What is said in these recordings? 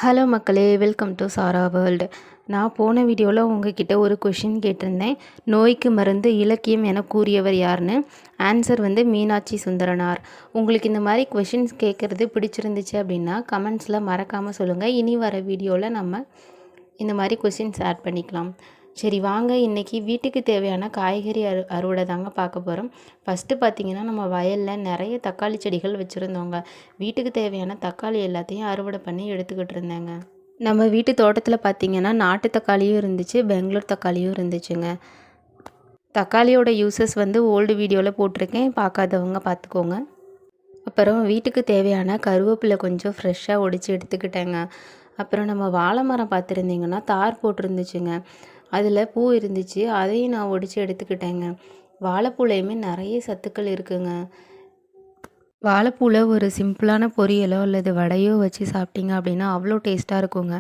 Hello மக்களே, welcome to Sarah world. நான் போன வீடியோவில் உங்ககிட்ட ஒரு கொஷின் கேட்டிருந்தேன். நோய்க்கு மருந்து இலக்கியம் என கூறியவர் யாருன்னு. ஆன்சர் மீனாட்சி சுந்தரனார். உங்களுக்கு இந்த மாதிரி கொஷின்ஸ் கேட்குறது பிடிச்சிருந்துச்சு அப்படின்னா கமெண்ட்ஸில் மறக்காமல் சொல்லுங்கள். இனி வர வீடியோவில் நம்ம இந்த மாதிரி கொஷின்ஸ் ஆட் பண்ணிக்கலாம். சரி வாங்க, இன்றைக்கி வீட்டுக்கு தேவையான காய்கறி அறுவடை தாங்க பார்க்க போகிறோம். ஃபஸ்ட்டு பார்த்திங்கன்னா, நம்ம வயலில் நிறைய தக்காளி செடிகள் வச்சுருந்தோங்க. வீட்டுக்கு தேவையான தக்காளி எல்லாத்தையும் அறுவடை பண்ணி எடுத்துக்கிட்டு இருந்தேங்க. நம்ம வீட்டு தோட்டத்தில் பார்த்திங்கன்னா நாட்டு தக்காளியும் இருந்துச்சு, பெங்களூர் தக்காளியும் இருந்துச்சுங்க. தக்காளியோட யூசஸ் ஓல்டு வீடியோவில் போட்டிருக்கேன், பார்க்காதவங்க பார்த்துக்கோங்க. அப்புறம் வீட்டுக்கு தேவையான கருவேப்பிலை கொஞ்சம் ஃப்ரெஷ்ஷாக ஒடிச்சு எடுத்துக்கிட்டேங்க. அப்புறம் நம்ம வாழை மரம் பார்த்துருந்தீங்கன்னா தார் போட்டிருந்துச்சுங்க. அதில் பூ இருந்துச்சு, அதையும் நான் ஒடிச்சு எடுத்துக்கிட்டேங்க. வாழைப்பூலையுமே நிறைய சத்துக்கள் இருக்குங்க. வாழைப்பூவில் ஒரு சிம்பிளான பொரியலோ அல்லது வடையோ வச்சு சாப்பிட்டீங்க அப்படின்னா அவ்வளோ டேஸ்ட்டாக இருக்குங்க.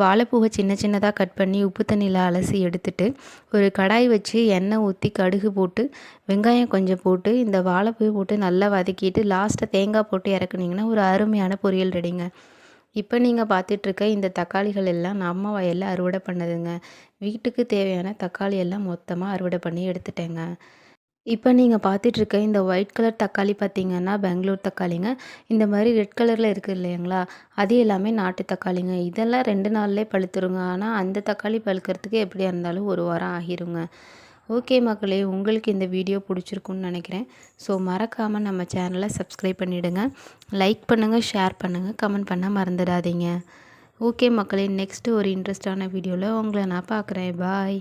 வாழைப்பூவை சின்ன சின்னதாக கட் பண்ணி உப்பு தண்ணியில் அலசி எடுத்துட்டு ஒரு கடாய் வச்சு எண்ணெய் ஊற்றி கடுகு போட்டு வெங்காயம் கொஞ்சம் போட்டு இந்த வாழைப்பூவை போட்டு நல்லா வதக்கிட்டு லாஸ்ட்டாக தேங்காய் போட்டு இறக்குனீங்கன்னா ஒரு அருமையான பொரியல் ரெடிங்க. இப்போ நீங்கள் பார்த்துட்ருக்க இந்த தக்காளிகள் எல்லாம் நம்ம வயலில் அறுவடை பண்ணதுங்க. வீட்டுக்கு தேவையான தக்காளி எல்லாம் மொத்தமாக அறுவடை பண்ணி எடுத்துட்டேங்க. இப்போ நீங்கள் பார்த்துட்ருக்க இந்த ஒயிட் கலர் தக்காளி பார்த்திங்கன்னா பெங்களூர் தக்காளிங்க. இந்த மாதிரி ரெட் கலரில் இருக்குது இல்லைங்களா, அது எல்லாமே நாட்டு தக்காளிங்க. இதெல்லாம் 2 நாள்லேயே பழுத்துருங்க. ஆனால் அந்த தக்காளி பழுக்கிறதுக்கு எப்படியா இருந்தாலும் 1 வாரம் ஆகிருங்க. ஓகே மக்களே, உங்களுக்கு இந்த வீடியோ பிடிச்சிருக்குன்னு நினைக்கிறேன். ஸோ மறக்காமல் நம்ம சேனலை சப்ஸ்கிரைப் பண்ணிவிடுங்க. லைக் பண்ணுங்கள், ஷேர் பண்ணுங்கள், கமெண்ட் பண்ண மறந்துடாதீங்க. ஓகே மக்களே, நெக்ஸ்ட்டு ஒரு இன்ட்ரெஸ்டான வீடியோவில் உங்களை நான் பார்க்குறேன். பாய்.